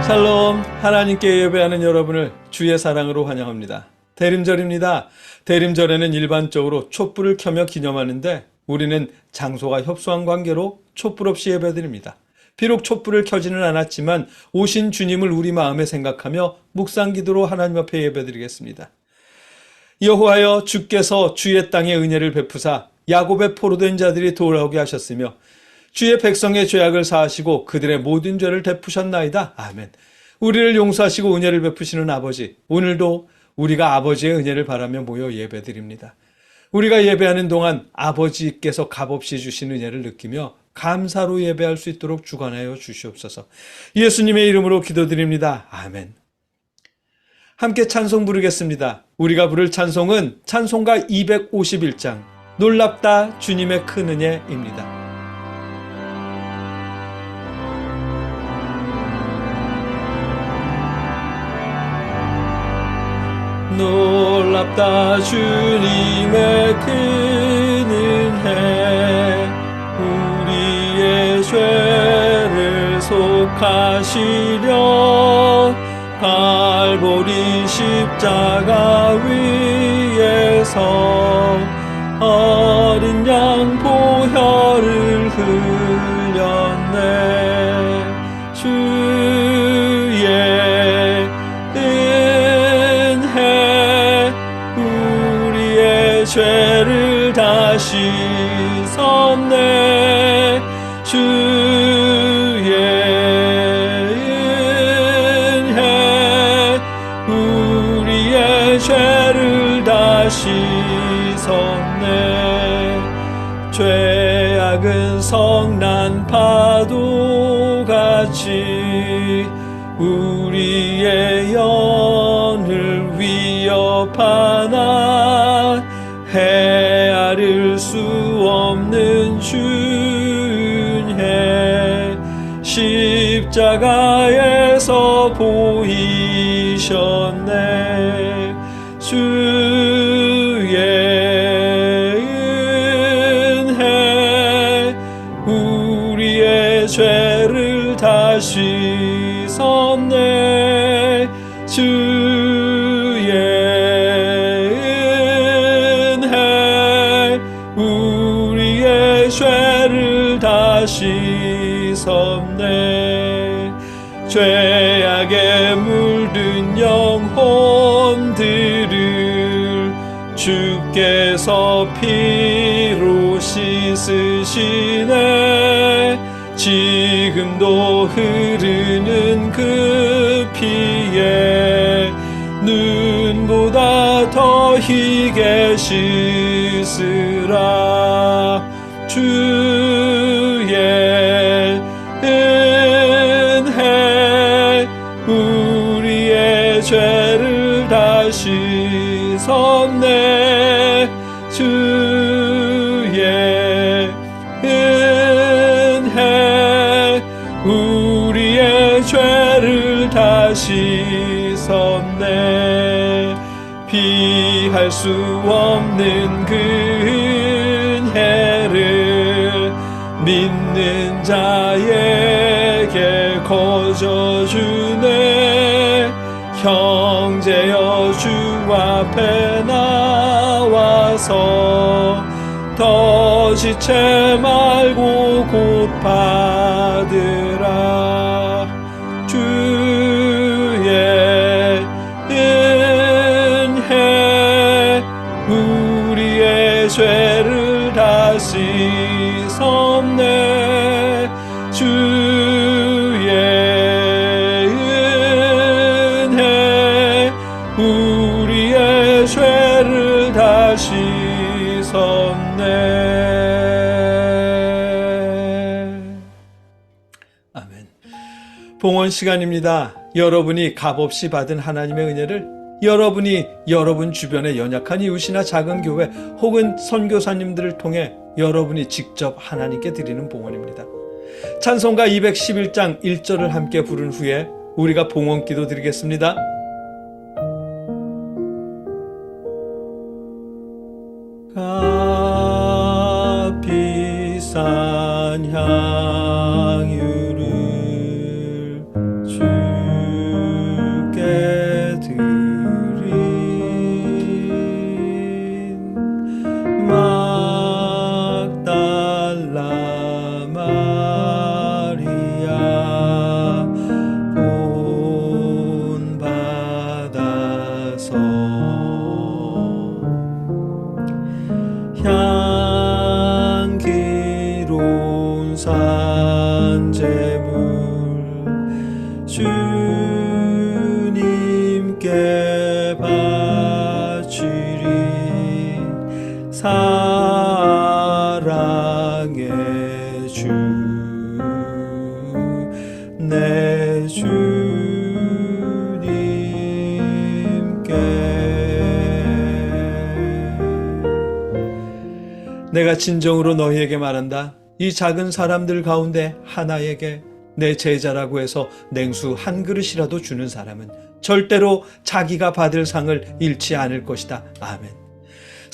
샬롬, 하나님께 예배하는 여러분을 주의 사랑으로 환영합니다. 대림절입니다. 대림절에는 일반적으로 촛불을 켜며 기념하는데 우리는 장소가 협소한 관계로 촛불 없이 예배드립니다. 비록 촛불을 켜지는 않았지만 오신 주님을 우리 마음에 생각하며 묵상기도로 하나님 앞에 예배드리겠습니다. 여호와여, 주께서 주의 땅에 은혜를 베푸사 야곱의 포로된 자들이 돌아오게 하셨으며 주의 백성의 죄악을 사하시고 그들의 모든 죄를 되푸셨나이다. 아멘. 우리를 용서하시고 은혜를 베푸시는 아버지, 오늘도 우리가 아버지의 은혜를 바라며 모여 예배드립니다. 우리가 예배하는 동안 아버지께서 값없이 주신 은혜를 느끼며 감사로 예배할 수 있도록 주관하여 주시옵소서. 예수님의 이름으로 기도드립니다. 아멘. 함께 찬송 부르겠습니다. 우리가 부를 찬송은 찬송가 251장 놀랍다 주님의 큰 은혜입니다. 놀랍다 주님의 큰 은혜, 우리의 죄를 속하시려 갈보리 십자가 위에서 어린 양 보혈을 흘렸네. 주의 죄를 다 씻었네. 주의 은혜 우리의 죄를 다 씻었네. 죄악은 성난 파도같이 우리의 영을 위협하나 헤아릴 수 없는 주의 십자가에서 보이셨네. 주의 은혜 우리의 죄를 다 씻었네. 죄를 다 씻었네. 죄악에 물든 영혼들을 주께서 피로 씻으시네. 지금도 흐르는 그 피에 눈보다 더 희게 씻으라. 주의 은혜 우리의 죄를 다 씻었네. 주의 은혜 우리의 죄를 다 씻었네. 피할 수 없는 그 은혜를 믿는 자에게 거저주네. 형제여, 주 앞에 나와서 더 지체 말고 곧 받으라. 주의 은혜 우리의 죄를 다 씻었네. 주의 은혜 우리의 죄를 다 씻었네. 아멘. 봉헌 시간입니다. 여러분이 값없이 받은 하나님의 은혜를 여러분이 여러분 주변의 연약한 이웃이나 작은 교회 혹은 선교사님들을 통해 여러분이 직접 하나님께 드리는 봉헌입니다. 찬송가 211장 1절을 함께 부른 후에 우리가 봉헌기도 드리겠습니다. 값비싼 향유를 주 사랑의 주, 내 주님께 내가 진정으로 너희에게 말한다. 이 작은 사람들 가운데 하나에게 내 제자라고 해서 냉수 한 그릇이라도 주는 사람은 절대로 자기가 받을 상을 잃지 않을 것이다. 아멘.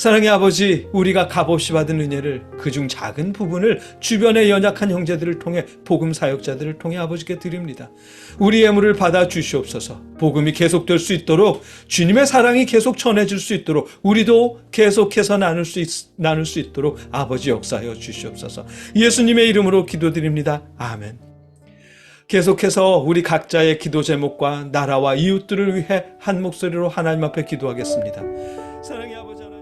사랑의 아버지, 우리가 값없이 받은 은혜를 그중 작은 부분을 주변의 연약한 형제들을 통해 복음 사역자들을 통해 아버지께 드립니다. 우리 예물을 받아 주시옵소서. 복음이 계속될 수 있도록, 주님의 사랑이 계속 전해질 수 있도록, 우리도 계속해서 나눌 수 있도록 아버지 역사하여 주시옵소서. 예수님의 이름으로 기도드립니다. 아멘. 계속해서 우리 각자의 기도 제목과 나라와 이웃들을 위해 한 목소리로 하나님 앞에 기도하겠습니다. 사랑의 아버지 하나님,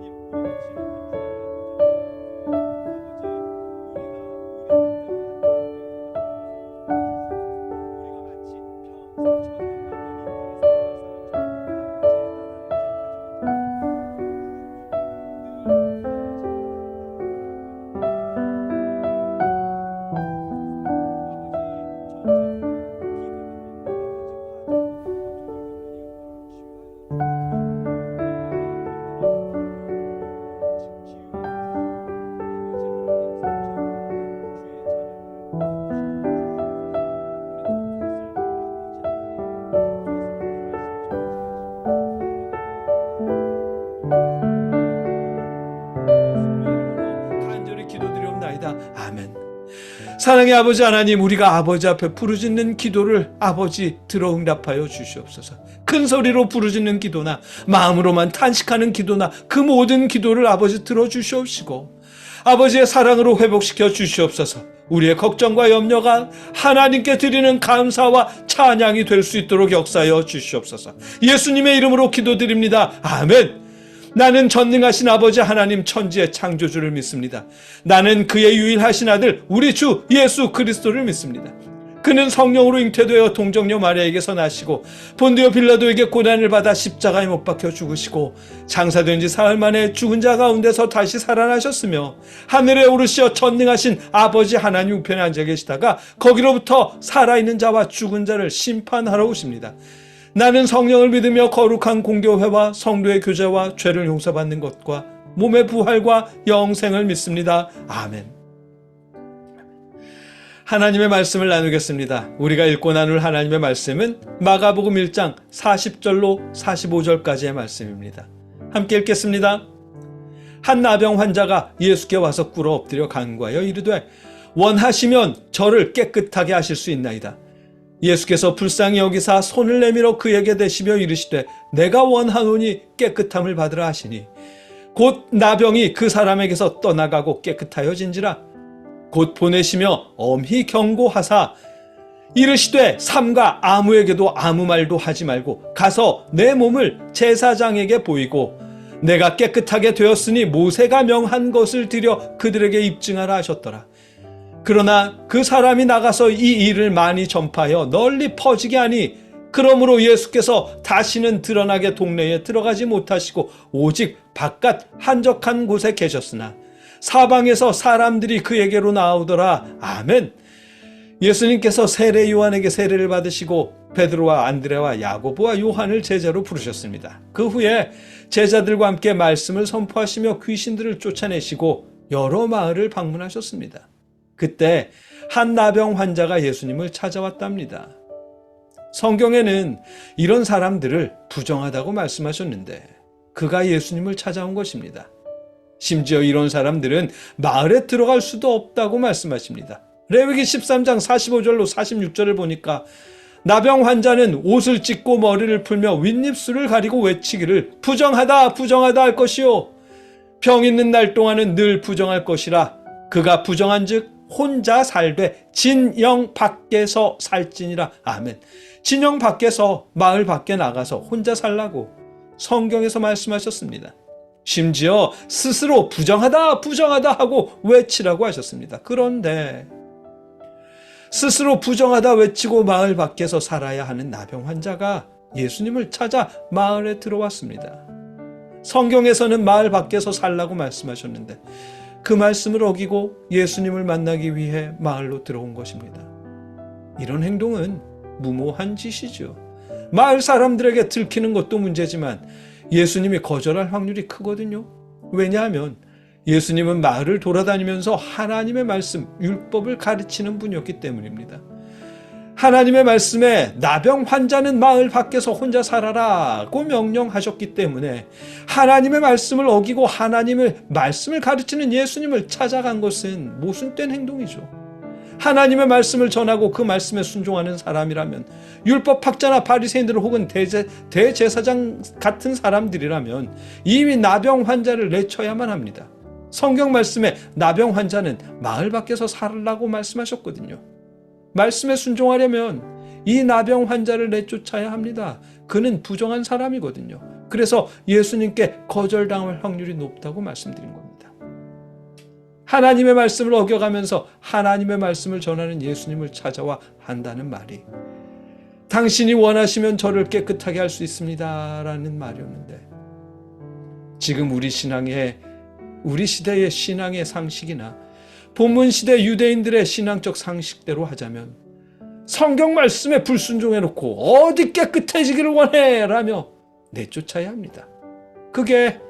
아멘. 사랑의 아버지 하나님, 우리가 아버지 앞에 부르짖는 기도를 아버지 들어 응답하여 주시옵소서. 큰 소리로 부르짖는 기도나 마음으로만 탄식하는 기도나 그 모든 기도를 아버지 들어 주시옵시고 아버지의 사랑으로 회복시켜 주시옵소서. 우리의 걱정과 염려가 하나님께 드리는 감사와 찬양이 될 수 있도록 역사하여 주시옵소서. 예수님의 이름으로 기도드립니다. 아멘. 나는 전능하신 아버지 하나님 천지의 창조주를 믿습니다. 나는 그의 유일하신 아들 우리 주 예수 그리스도를 믿습니다. 그는 성령으로 잉태되어 동정녀 마리아에게서 나시고 본디오 빌라도에게 고난을 받아 십자가에 못 박혀 죽으시고 장사된 지 사흘 만에 죽은 자 가운데서 다시 살아나셨으며 하늘에 오르시어 전능하신 아버지 하나님 우편에 앉아 계시다가 거기로부터 살아있는 자와 죽은 자를 심판하러 오십니다. 나는 성령을 믿으며 거룩한 공교회와 성도의 교제와 죄를 용서받는 것과 몸의 부활과 영생을 믿습니다. 아멘. 하나님의 말씀을 나누겠습니다. 우리가 읽고 나눌 하나님의 말씀은 마가복음 1장 40절로 45절까지의 말씀입니다. 함께 읽겠습니다. 한 나병 환자가 예수께 와서 꿇어 엎드려 간구하여 이르되 원하시면 저를 깨끗하게 하실 수 있나이다. 예수께서 불쌍히 여기사 손을 내밀어 그에게 대시며 이르시되 내가 원하노니 깨끗함을 받으라 하시니 곧 나병이 그 사람에게서 떠나가고 깨끗하여진지라. 곧 보내시며 엄히 경고하사 이르시되 삼가 아무에게도 아무 말도 하지 말고 가서 내 몸을 제사장에게 보이고 내가 깨끗하게 되었으니 모세가 명한 것을 드려 그들에게 입증하라 하셨더라. 그러나 그 사람이 나가서 이 일을 많이 전파하여 널리 퍼지게 하니 그러므로 예수께서 다시는 드러나게 동네에 들어가지 못하시고 오직 바깥 한적한 곳에 계셨으나 사방에서 사람들이 그에게로 나오더라. 아멘. 예수님께서 세례 요한에게 세례를 받으시고 베드로와 안드레와 야고보와 요한을 제자로 부르셨습니다. 그 후에 제자들과 함께 말씀을 선포하시며 귀신들을 쫓아내시고 여러 마을을 방문하셨습니다. 그때 한 나병 환자가 예수님을 찾아왔답니다. 성경에는 이런 사람들을 부정하다고 말씀하셨는데 그가 예수님을 찾아온 것입니다. 심지어 이런 사람들은 마을에 들어갈 수도 없다고 말씀하십니다. 레위기 13장 45절로 46절을 보니까 나병 환자는 옷을 찢고 머리를 풀며 윗입술을 가리고 외치기를 부정하다 부정하다 할 것이요 병 있는 날 동안은 늘 부정할 것이라. 그가 부정한즉 혼자 살되 진영 밖에서 살지니라. 아멘. 진영 밖에서 마을 밖에 나가서 혼자 살라고 성경에서 말씀하셨습니다. 심지어 스스로 부정하다 부정하다 하고 외치라고 하셨습니다. 그런데 스스로 부정하다 외치고 마을 밖에서 살아야 하는 나병 환자가 예수님을 찾아 마을에 들어왔습니다. 성경에서는 마을 밖에서 살라고 말씀하셨는데 그 말씀을 어기고 예수님을 만나기 위해 마을로 들어온 것입니다. 이런 행동은 무모한 짓이죠. 마을 사람들에게 들키는 것도 문제지만 예수님이 거절할 확률이 크거든요. 왜냐하면 예수님은 마을을 돌아다니면서 하나님의 말씀, 율법을 가르치는 분이었기 때문입니다. 하나님의 말씀에 나병 환자는 마을 밖에서 혼자 살아라고 명령하셨기 때문에 하나님의 말씀을 어기고 하나님의 말씀을 가르치는 예수님을 찾아간 것은 모순된 행동이죠. 하나님의 말씀을 전하고 그 말씀에 순종하는 사람이라면, 율법학자나 바리새인들 혹은 대제사장 같은 사람들이라면 이미 나병 환자를 내쳐야만 합니다. 성경 말씀에 나병 환자는 마을 밖에서 살라고 말씀하셨거든요. 말씀에 순종하려면 이 나병 환자를 내쫓아야 합니다. 그는 부정한 사람이거든요. 그래서 예수님께 거절당할 확률이 높다고 말씀드린 겁니다. 하나님의 말씀을 어겨가면서 하나님의 말씀을 전하는 예수님을 찾아와 한다는 말이 당신이 원하시면 저를 깨끗하게 할 수 있습니다 라는 말이었는데, 지금 우리 시대의 신앙의 상식이나 본문 시대 유대인들의 신앙적 상식대로 하자면 성경 말씀에 불순종해놓고 어디 깨끗해지기를 원해 라며 내쫓아야 합니다. 그게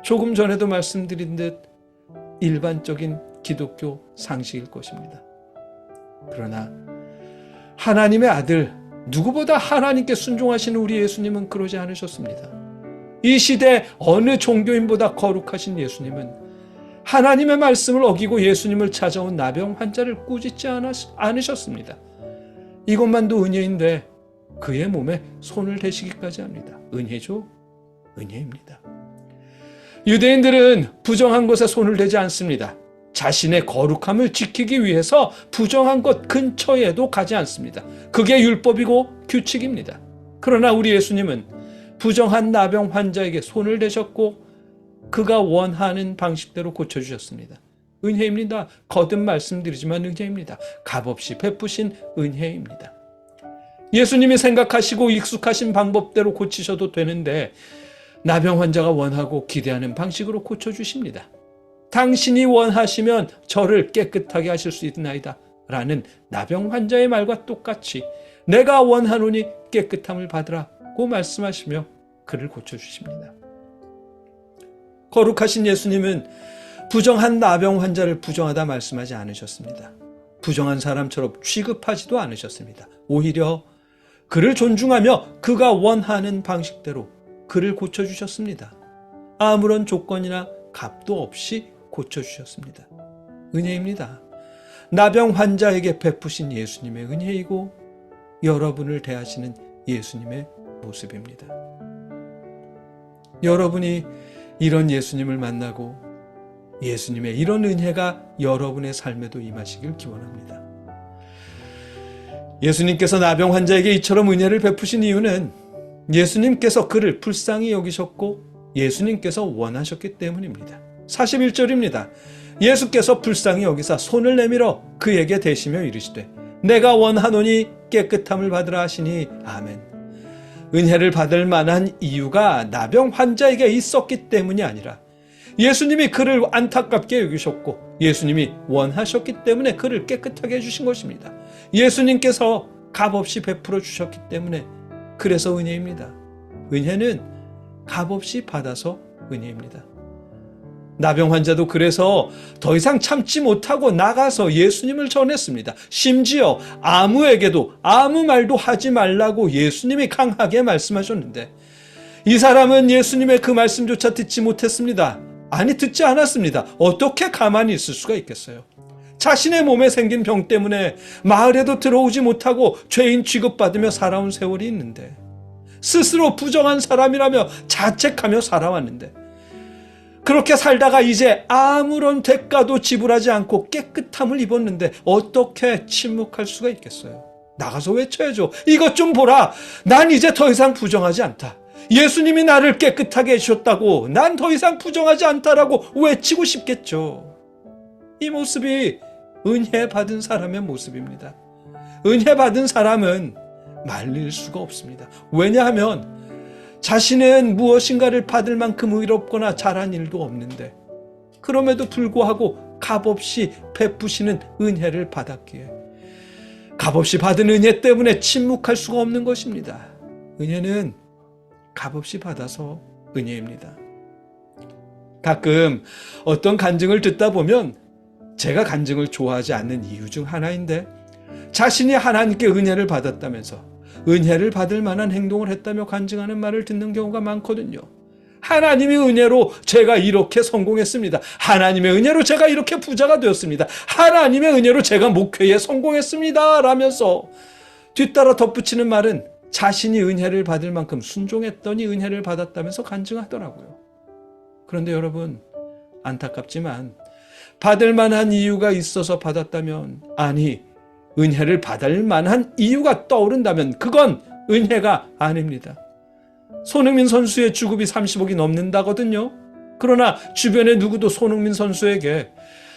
조금 전에도 말씀드린 듯 일반적인 기독교 상식일 것입니다. 그러나 하나님의 아들, 누구보다 하나님께 순종하시는 우리 예수님은 그러지 않으셨습니다. 이 시대 어느 종교인보다 거룩하신 예수님은 하나님의 말씀을 어기고 예수님을 찾아온 나병 환자를 꾸짖지 않으셨습니다. 이것만도 은혜인데 그의 몸에 손을 대시기까지 합니다. 은혜죠? 은혜입니다. 유대인들은 부정한 것에 손을 대지 않습니다. 자신의 거룩함을 지키기 위해서 부정한 것 근처에도 가지 않습니다. 그게 율법이고 규칙입니다. 그러나 우리 예수님은 부정한 나병 환자에게 손을 대셨고 그가 원하는 방식대로 고쳐주셨습니다. 은혜입니다. 거듭 말씀드리지만 은혜입니다. 값없이 베푸신 은혜입니다. 예수님이 생각하시고 익숙하신 방법대로 고치셔도 되는데 나병 환자가 원하고 기대하는 방식으로 고쳐주십니다. 당신이 원하시면 저를 깨끗하게 하실 수 있나이다 라는 나병 환자의 말과 똑같이 내가 원하노니 깨끗함을 받으라고 말씀하시며 그를 고쳐주십니다. 거룩하신 예수님은 부정한 나병 환자를 부정하다 말씀하지 않으셨습니다. 부정한 사람처럼 취급하지도 않으셨습니다. 오히려 그를 존중하며 그가 원하는 방식대로 그를 고쳐주셨습니다. 아무런 조건이나 값도 없이 고쳐주셨습니다. 은혜입니다. 나병 환자에게 베푸신 예수님의 은혜이고 여러분을 대하시는 예수님의 모습입니다. 여러분이 이런 예수님을 만나고 예수님의 이런 은혜가 여러분의 삶에도 임하시길 기원합니다. 예수님께서 나병 환자에게 이처럼 은혜를 베푸신 이유는 예수님께서 그를 불쌍히 여기셨고 예수님께서 원하셨기 때문입니다. 41절입니다. 예수께서 불쌍히 여기사 손을 내밀어 그에게 대시며 이르시되 내가 원하노니 깨끗함을 받으라 하시니 아멘. 은혜를 받을 만한 이유가 나병 환자에게 있었기 때문이 아니라 예수님이 그를 안타깝게 여기셨고 예수님이 원하셨기 때문에 그를 깨끗하게 해주신 것입니다. 예수님께서 값없이 베풀어 주셨기 때문에 그래서 은혜입니다. 은혜는 값없이 받아서 은혜입니다. 나병 환자도 그래서 더 이상 참지 못하고 나가서 예수님을 전했습니다. 심지어 아무에게도 아무 말도 하지 말라고 예수님이 강하게 말씀하셨는데 이 사람은 예수님의 그 말씀조차 듣지 못했습니다. 아니, 듣지 않았습니다. 어떻게 가만히 있을 수가 있겠어요? 자신의 몸에 생긴 병 때문에 마을에도 들어오지 못하고 죄인 취급받으며 살아온 세월이 있는데, 스스로 부정한 사람이라며 자책하며 살아왔는데, 그렇게 살다가 이제 아무런 대가도 지불하지 않고 깨끗함을 입었는데 어떻게 침묵할 수가 있겠어요? 나가서 외쳐야죠. 이것 좀 보라. 난 이제 더 이상 부정하지 않다. 예수님이 나를 깨끗하게 해주셨다고 난 더 이상 부정하지 않다라고 외치고 싶겠죠. 이 모습이 은혜 받은 사람의 모습입니다. 은혜 받은 사람은 말릴 수가 없습니다. 왜냐하면 자신은 무엇인가를 받을 만큼 의롭거나 잘한 일도 없는데 그럼에도 불구하고 값없이 베푸시는 은혜를 받았기에 값없이 받은 은혜 때문에 침묵할 수가 없는 것입니다. 은혜는 값없이 받아서 은혜입니다. 가끔 어떤 간증을 듣다 보면 제가 간증을 좋아하지 않는 이유 중 하나인데 자신이 하나님께 은혜를 받았다면서 은혜를 받을 만한 행동을 했다며 간증하는 말을 듣는 경우가 많거든요. 하나님의 은혜로 제가 이렇게 성공했습니다. 하나님의 은혜로 제가 이렇게 부자가 되었습니다. 하나님의 은혜로 제가 목회에 성공했습니다. 라면서 뒤따라 덧붙이는 말은 자신이 은혜를 받을 만큼 순종했더니 은혜를 받았다면서 간증하더라고요. 그런데 여러분, 안타깝지만 받을 만한 이유가 있어서 받았다면, 아니 은혜를 받을 만한 이유가 떠오른다면 그건 은혜가 아닙니다. 손흥민 선수의 주급이 30억이 넘는다거든요. 그러나 주변의 누구도 손흥민 선수에게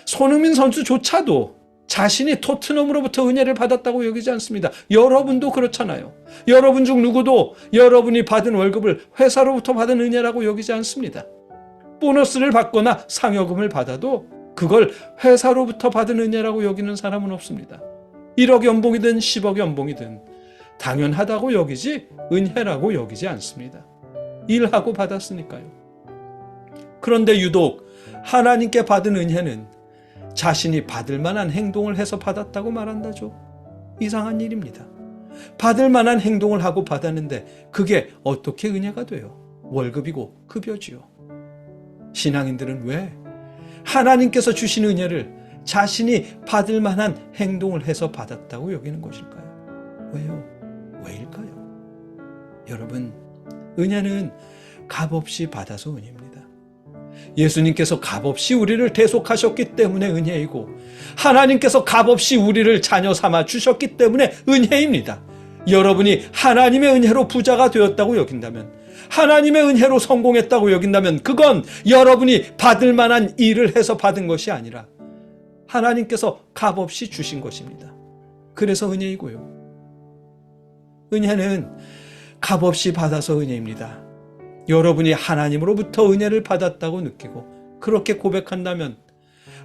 손흥민 선수조차도 자신이 토트넘으로부터 은혜를 받았다고 여기지 않습니다. 여러분도 그렇잖아요. 여러분 중 누구도 여러분이 받은 월급을 회사로부터 받은 은혜라고 여기지 않습니다. 보너스를 받거나 상여금을 받아도 그걸 회사로부터 받은 은혜라고 여기는 사람은 없습니다. 1억 연봉이든 10억 연봉이든 당연하다고 여기지 은혜라고 여기지 않습니다. 일하고 받았으니까요. 그런데 유독 하나님께 받은 은혜는 자신이 받을 만한 행동을 해서 받았다고 말한다죠. 이상한 일입니다. 받을 만한 행동을 하고 받았는데 그게 어떻게 은혜가 돼요? 월급이고 급여지요. 신앙인들은 왜 하나님께서 주신 은혜를 자신이 받을 만한 행동을 해서 받았다고 여기는 것일까요? 왜요? 왜일까요? 여러분, 은혜는 값없이 받아서 은혜입니다. 예수님께서 값없이 우리를 대속하셨기 때문에 은혜이고 하나님께서 값없이 우리를 자녀 삼아 주셨기 때문에 은혜입니다. 여러분이 하나님의 은혜로 부자가 되었다고 여긴다면, 하나님의 은혜로 성공했다고 여긴다면 그건 여러분이 받을 만한 일을 해서 받은 것이 아니라 하나님께서 값없이 주신 것입니다. 그래서 은혜이고요. 은혜는 값없이 받아서 은혜입니다. 여러분이 하나님으로부터 은혜를 받았다고 느끼고 그렇게 고백한다면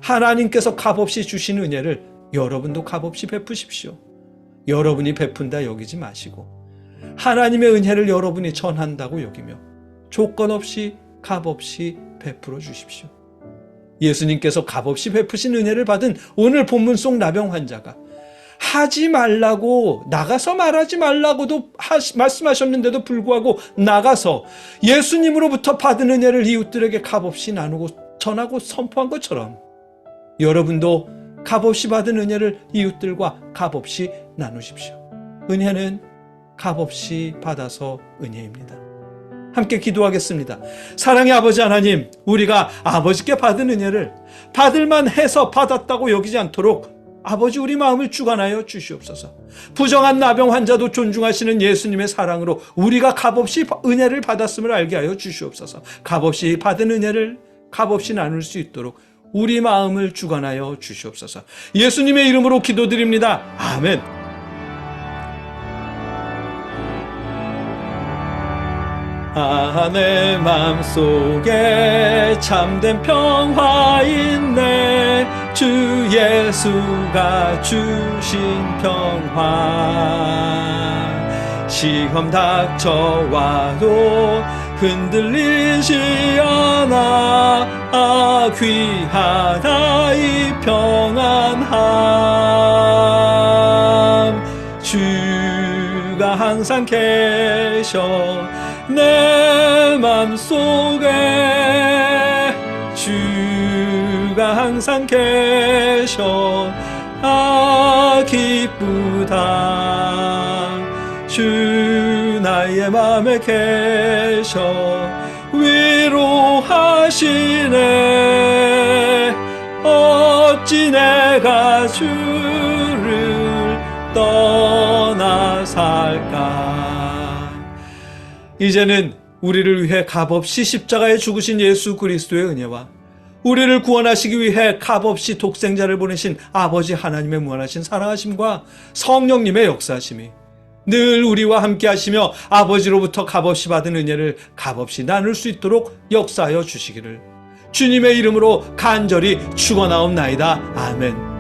하나님께서 값없이 주신 은혜를 여러분도 값없이 베푸십시오. 여러분이 베푼다 여기지 마시고 하나님의 은혜를 여러분이 전한다고 여기며 조건 없이 값없이 베풀어 주십시오. 예수님께서 값없이 베푸신 은혜를 받은 오늘 본문 속 나병 환자가 하지 말라고, 나가서 말하지 말라고도 말씀하셨는데도 불구하고 나가서 예수님으로부터 받은 은혜를 이웃들에게 값없이 나누고 전하고 선포한 것처럼 여러분도 값없이 받은 은혜를 이웃들과 값없이 나누십시오. 은혜는 값없이 받아서 은혜입니다. 함께 기도하겠습니다. 사랑의 아버지 하나님, 우리가 아버지께 받은 은혜를 받을만 해서 받았다고 여기지 않도록 아버지 우리 마음을 주관하여 주시옵소서. 부정한 나병 환자도 존중하시는 예수님의 사랑으로 우리가 값없이 은혜를 받았음을 알게 하여 주시옵소서. 값없이 받은 은혜를 값없이 나눌 수 있도록 우리 마음을 주관하여 주시옵소서. 예수님의 이름으로 기도드립니다. 아멘. 내 맘속에 참된 평화 있네. 주 예수가 주신 평화. 시험 닥쳐와도 흔들리지 않아. 귀하다 이 평안함. 주가 항상 계셔 내 맘속에. 주가 항상 계셔 기쁘다. 주 나의 맘에 계셔 위로하시네. 어찌 내가 주를 떠나 살까. 이제는 우리를 위해 값없이 십자가에 죽으신 예수 그리스도의 은혜와 우리를 구원하시기 위해 값없이 독생자를 보내신 아버지 하나님의 무한하신 사랑하심과 성령님의 역사하심이 늘 우리와 함께 하시며 아버지로부터 값없이 받은 은혜를 값없이 나눌 수 있도록 역사하여 주시기를 주님의 이름으로 간절히 축원하옵나이다. 아멘.